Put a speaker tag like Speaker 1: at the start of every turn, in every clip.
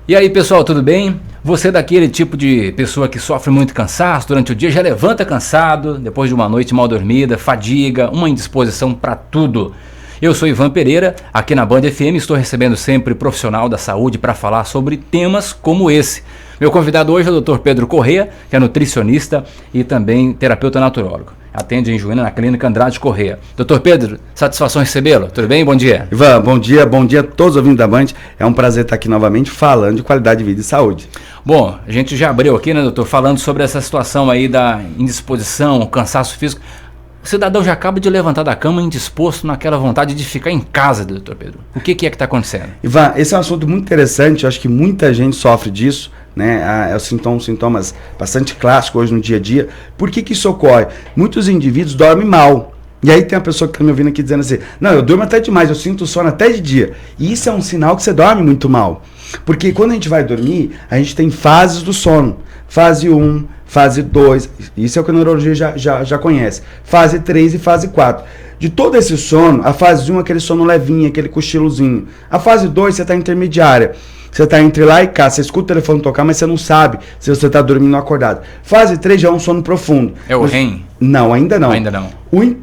Speaker 1: E aí, pessoal, tudo bem? Você é daquele tipo de pessoa que sofre muito cansaço durante o dia, já levanta cansado, depois de uma noite mal dormida, fadiga, uma indisposição para tudo. Eu sou Ivan Pereira, aqui na Band FM estou recebendo sempre profissional da saúde para falar sobre temas como esse. Meu convidado hoje é o Dr. Pedro Corrêa, que é nutricionista e também terapeuta naturólogo. Atende em Juína na Clínica Andrade Corrêa. Dr. Pedro, satisfação em recebê-lo. Tudo bem? Bom dia.
Speaker 2: Ivan, bom dia a todos os ouvintes da Band. É um prazer estar aqui novamente falando de qualidade de vida e saúde.
Speaker 1: Bom, a gente já abriu aqui, né, doutor, falando sobre essa situação aí da indisposição, cansaço físico. O cidadão já acaba de levantar da cama indisposto naquela vontade de ficar em casa, doutor Pedro. O que é que está acontecendo?
Speaker 2: Ivan, esse é um assunto muito interessante. Eu acho que muita gente sofre disso, né? É sintomas bastante clássicos hoje no dia a dia. Por que isso ocorre? Muitos indivíduos dormem mal. E aí tem uma pessoa que está me ouvindo aqui dizendo assim, não, eu durmo até demais, eu sinto sono até de dia. E isso é um sinal que você dorme muito mal. Porque quando a gente vai dormir, a gente tem fases do sono. Fase 1, fase 2, isso é o que a neurologia já conhece. Fase 3 e fase 4. De todo esse sono, a fase 1 é aquele sono levinho, aquele cochilozinho. A fase 2 você está intermediária. Você está entre lá e cá, você escuta o telefone tocar, mas você não sabe se você está dormindo ou acordado. Fase 3 já é um sono profundo.
Speaker 1: É o REM?
Speaker 2: Não, ainda não.
Speaker 1: Ainda não.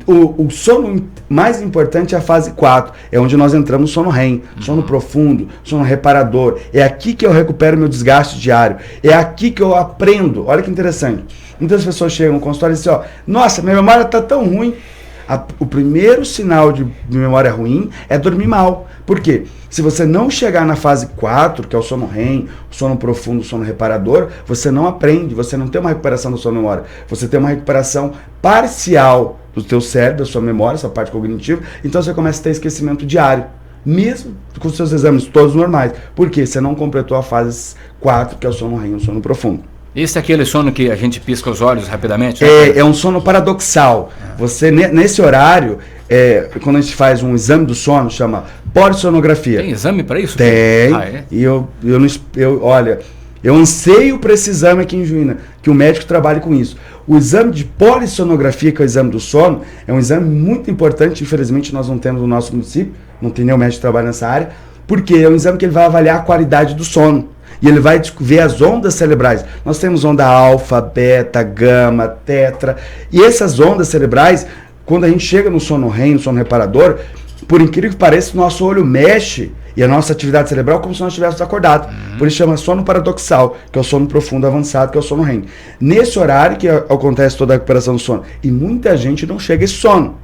Speaker 2: O sono mais importante é a fase 4, é onde nós entramos no sono REM, sono profundo, sono reparador. É aqui que eu recupero meu desgaste diário, é aqui que eu aprendo. Olha que interessante. Muitas pessoas chegam no consultório e dizem, ó, nossa, minha memória está tão ruim. O primeiro sinal de memória ruim é dormir mal. Por quê? Se você não chegar na fase 4, que é o sono REM, o sono profundo, o sono reparador, você não aprende, você não tem uma recuperação da sua memória. Você tem uma recuperação parcial do teu cérebro, da sua memória, sua parte cognitiva, então você começa a ter esquecimento diário, mesmo com os seus exames todos normais. Por quê? Você não completou a fase 4, que é o sono REM, o sono profundo.
Speaker 1: Esse é aquele sono que a gente pisca os olhos rapidamente?
Speaker 2: Né? É um sono paradoxal. Você, nesse horário, quando a gente faz um exame do sono, chama polissonografia.
Speaker 1: Tem exame para isso?
Speaker 2: Tem.
Speaker 1: É?
Speaker 2: E eu anseio para esse exame aqui em Juína, que o médico trabalhe com isso. O exame de polissonografia, que é o exame do sono, é um exame muito importante. Infelizmente, nós não temos no nosso município, não tem nenhum médico que trabalha nessa área, porque é um exame que ele vai avaliar a qualidade do sono. E ele vai ver as ondas cerebrais. Nós temos onda alfa, beta, gama, tetra. E essas ondas cerebrais, quando a gente chega no sono REM, no sono reparador, por incrível que pareça, o nosso olho mexe e a nossa atividade cerebral como se nós estivéssemos acordados. Por isso chama sono paradoxal, que é o sono profundo avançado, que é o sono REM. Nesse horário que acontece toda a recuperação do sono. E muita gente não chega a esse sono.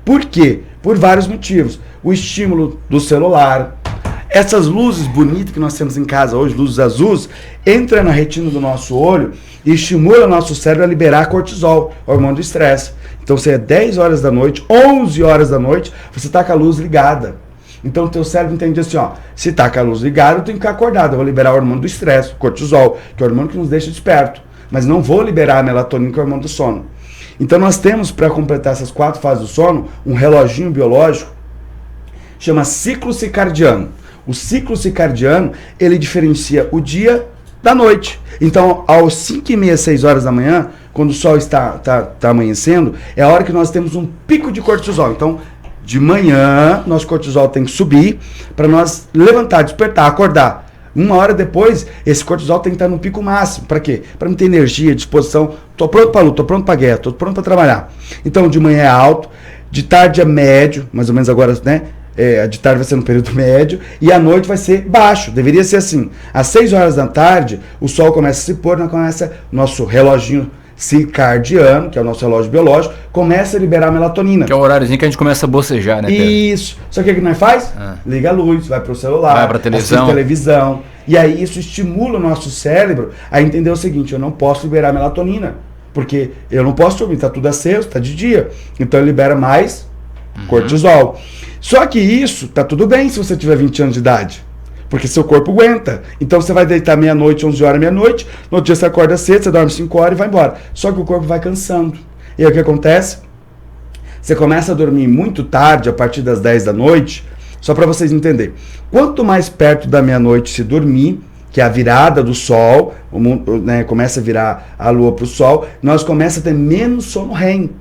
Speaker 2: Por quê? Por vários motivos. O estímulo do celular. Essas luzes bonitas que nós temos em casa hoje, luzes azuis, entram na retina do nosso olho e estimula o nosso cérebro a liberar cortisol, hormônio do estresse. Então, se é 10 horas da noite, 11 horas da noite, você está com a luz ligada. Então, o teu cérebro entende assim, ó, se está com a luz ligada, eu tenho que ficar acordado, eu vou liberar o hormônio do estresse, cortisol, que é o hormônio que nos deixa desperto. Mas não vou liberar a melatonina, que é o hormônio do sono. Então, nós temos, para completar essas 4 fases do sono, um reloginho biológico, chama ciclo circadiano. O ciclo circadiano, ele diferencia o dia da noite. Então, aos 5h30, 6 horas da manhã, quando o sol está amanhecendo, é a hora que nós temos um pico de cortisol. Então, de manhã, nosso cortisol tem que subir para nós levantar, despertar, acordar. 1 hora depois, esse cortisol tem que estar no pico máximo. Para quê? Para não ter energia, disposição. Estou pronto para a luta, estou pronto para a guerra, estou pronto para trabalhar. Então, de manhã é alto, de tarde é médio, mais ou menos agora, né? De tarde vai ser no período médio e à noite vai ser baixo, deveria ser assim. Às 6 horas da tarde, o sol começa a se pôr, começa nosso reloginho circadiano, que é o nosso relógio biológico, começa a liberar melatonina.
Speaker 1: Que é o horáriozinho que a gente começa a bocejar, né, Pedro?
Speaker 2: Isso. Só que o que nós faz? Liga a luz, vai pro celular,
Speaker 1: vai pra
Speaker 2: televisão. E aí isso estimula o nosso cérebro a entender o seguinte, eu não posso liberar melatonina, porque eu não posso dormir, tá tudo aceso, tá de dia. Então ele libera mais cortisol. Só que isso tá tudo bem se você tiver 20 anos de idade, porque seu corpo aguenta. Então você vai deitar meia-noite, 11 horas, meia-noite, no outro dia você acorda cedo, você dorme 5 horas e vai embora. Só que o corpo vai cansando. E aí o que acontece? Você começa a dormir muito tarde, a partir das 10 da noite, só para vocês entenderem. Quanto mais perto da meia-noite se dormir, que é a virada do sol, o mundo, né, começa a virar a lua para o sol, nós começamos a ter menos sono REM.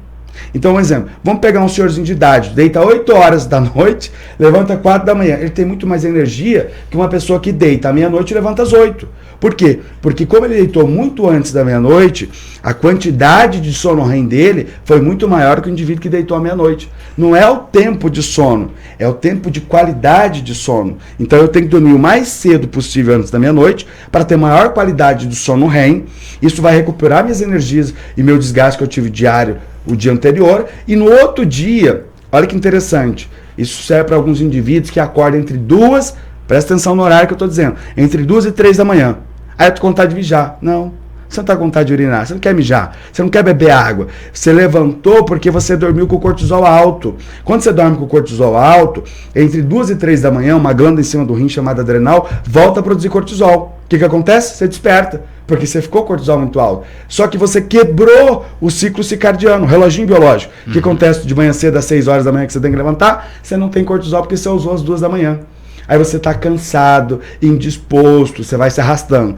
Speaker 2: Então, um exemplo, vamos pegar um senhorzinho de idade, deita 8 horas da noite, levanta 4 da manhã. Ele tem muito mais energia que uma pessoa que deita à meia-noite e levanta às 8. Por quê? Porque como ele deitou muito antes da meia-noite, a quantidade de sono REM dele foi muito maior que o indivíduo que deitou à meia-noite. Não é o tempo de sono, é o tempo de qualidade de sono. Então eu tenho que dormir o mais cedo possível antes da meia-noite para ter maior qualidade do sono REM. Isso vai recuperar minhas energias e meu desgaste que eu tive diário o dia anterior. E no outro dia, olha que interessante, isso serve para alguns indivíduos que acordam entre 2, presta atenção no horário que eu estou dizendo, entre 2 e 3 da manhã. Aí eu tô com vontade de mijar. Não, você não está com vontade de urinar, você não quer mijar, você não quer beber água. Você levantou porque você dormiu com o cortisol alto. Quando você dorme com o cortisol alto, entre 2 e 3 da manhã, uma glândula em cima do rim chamada adrenal volta a produzir cortisol. O que acontece? Você desperta, porque você ficou com o cortisol muito alto. Só que você quebrou o ciclo circadiano, o reloginho biológico. O que acontece de manhã cedo às 6 horas da manhã que você tem que levantar? Você não tem cortisol porque você usou às 2 da manhã. Aí você está cansado, indisposto, você vai se arrastando.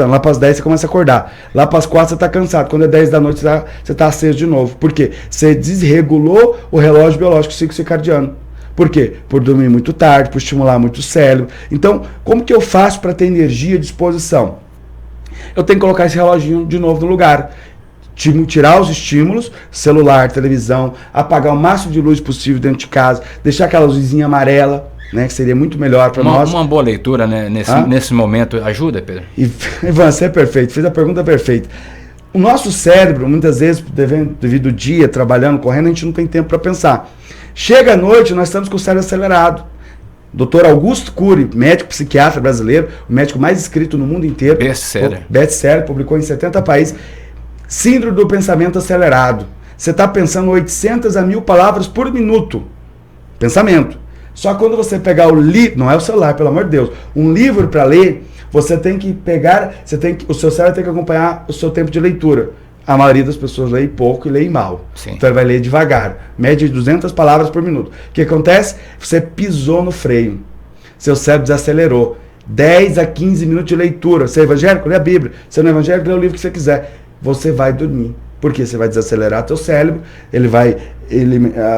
Speaker 2: Lá para as 10 você começa a acordar. Lá para as 4 você está cansado. Quando é 10 da noite você está aceso de novo. Por quê? Você desregulou o relógio biológico, o ciclo circadiano. Por quê? Por dormir muito tarde, por estimular muito o cérebro. Então, como que eu faço para ter energia e disposição? Eu tenho que colocar esse reloginho de novo no lugar. Tirar os estímulos, celular, televisão, apagar o máximo de luz possível dentro de casa, deixar aquela luzinha amarela, né, que seria muito melhor para nós.
Speaker 1: Uma boa leitura, né, nesse momento ajuda, Pedro?
Speaker 2: Ivan, você é perfeito, fez a pergunta perfeita. O nosso cérebro, muitas vezes, devido ao dia, trabalhando, correndo, a gente não tem tempo para pensar. Chega à noite, nós estamos com o cérebro acelerado. Dr. Augusto Cury, médico psiquiatra brasileiro, o médico mais escrito no mundo inteiro. Best-seller, publicou em 70 países. Síndrome do pensamento acelerado. Você está pensando 800 a 1000 palavras por minuto. Pensamento. Só que quando você pegar o livro, não é o celular, pelo amor de Deus, um livro para ler, você tem que pegar, o seu cérebro tem que acompanhar o seu tempo de leitura. A maioria das pessoas lê pouco e lê mal.
Speaker 1: Sim.
Speaker 2: Então ele vai ler devagar, média de 200 palavras por minuto. O que acontece? Você pisou no freio. Seu cérebro desacelerou. 10 a 15 minutos de leitura. Você é evangélico? Lê a Bíblia. Você não é evangélico? Lê o livro que você quiser. Você vai dormir. Porque você vai desacelerar teu cérebro, ele vai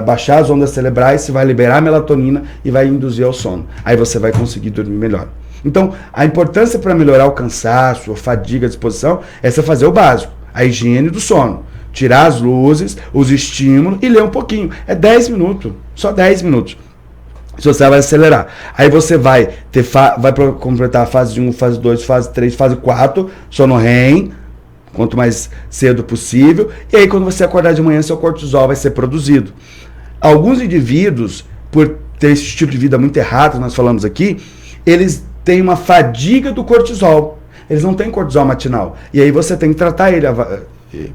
Speaker 2: baixar as ondas cerebrais, você vai liberar a melatonina e vai induzir ao sono. Aí você vai conseguir dormir melhor. Então, a importância para melhorar o cansaço, a fadiga, a disposição, é você fazer o básico, a higiene do sono. Tirar as luzes, os estímulos e ler um pouquinho. É 10 minutos, só 10 minutos. Você vai acelerar. Aí você vai completar a fase 1, fase 2, fase 3, fase 4, sono REM, quanto mais cedo possível, e aí quando você acordar de manhã, seu cortisol vai ser produzido. Alguns indivíduos, por ter esse estilo de vida muito errado, que nós falamos aqui, eles têm uma fadiga do cortisol. Eles não têm cortisol matinal. E aí você tem que tratar ele,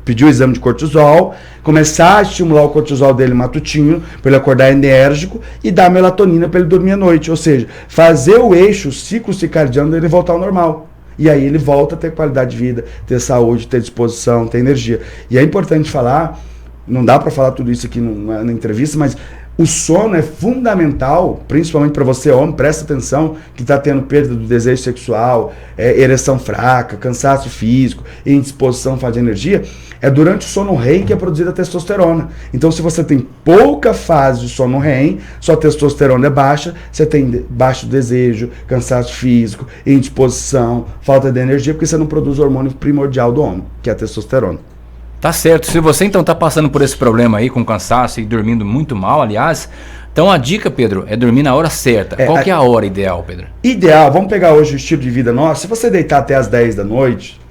Speaker 2: pedir o exame de cortisol, começar a estimular o cortisol dele matutino, para ele acordar enérgico, e dar melatonina para ele dormir à noite. Ou seja, fazer o eixo, o ciclo circadiano dele voltar ao normal. E aí ele volta a ter qualidade de vida, ter saúde, ter disposição, ter energia. E é importante falar, não dá para falar tudo isso aqui na entrevista, mas o sono é fundamental, principalmente para você, homem, presta atenção, que está tendo perda do desejo sexual, ereção fraca, cansaço físico, indisposição, falta de energia, é durante o sono REM que é produzida a testosterona. Então, se você tem pouca fase de sono REM, sua testosterona é baixa, você tem baixo desejo, cansaço físico, indisposição, falta de energia, porque você não produz o hormônio primordial do homem, que é a testosterona.
Speaker 1: Tá certo. Se você então está passando por esse problema aí, com cansaço e dormindo muito mal, aliás, então a dica, Pedro, é dormir na hora certa. Qual que é a hora ideal, Pedro? Ideal,
Speaker 2: vamos pegar hoje o estilo de vida nosso. Se você deitar até as 10 da noite,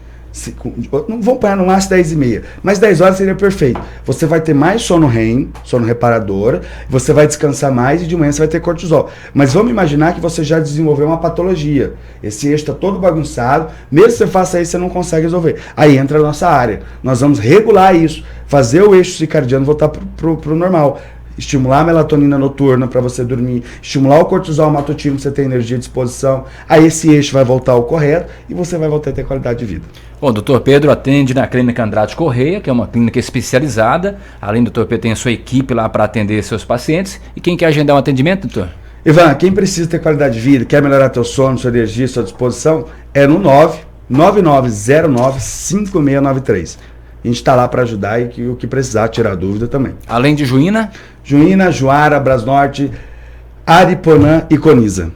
Speaker 2: vamos parar no máximo 10 e meia, mas 10 horas seria perfeito. Você vai ter mais sono REM, sono reparador, você vai descansar mais e de manhã você vai ter cortisol. Mas vamos imaginar que você já desenvolveu uma patologia. Esse eixo está todo bagunçado, mesmo que você faça isso, você não consegue resolver. Aí entra a nossa área. Nós vamos regular isso, fazer o eixo circadiano voltar pro normal. Estimular a melatonina noturna para você dormir, estimular o cortisol matutino para você ter energia e disposição. Aí esse eixo vai voltar ao correto e você vai voltar a ter qualidade de vida.
Speaker 1: Bom, o Dr. Pedro atende na Clínica Andrade Correia, que é uma clínica especializada. Além do Dr. Pedro, tem a sua equipe lá para atender seus pacientes. E quem quer agendar um atendimento, doutor?
Speaker 2: Ivan, quem precisa ter qualidade de vida, quer melhorar teu sono, sua energia, sua disposição, é no 999095693. a gente está lá para ajudar e que o que precisar, tirar dúvida também.
Speaker 1: Além de Juína?
Speaker 2: Juína, Juara, Brasnorte, Ariponã e Coniza.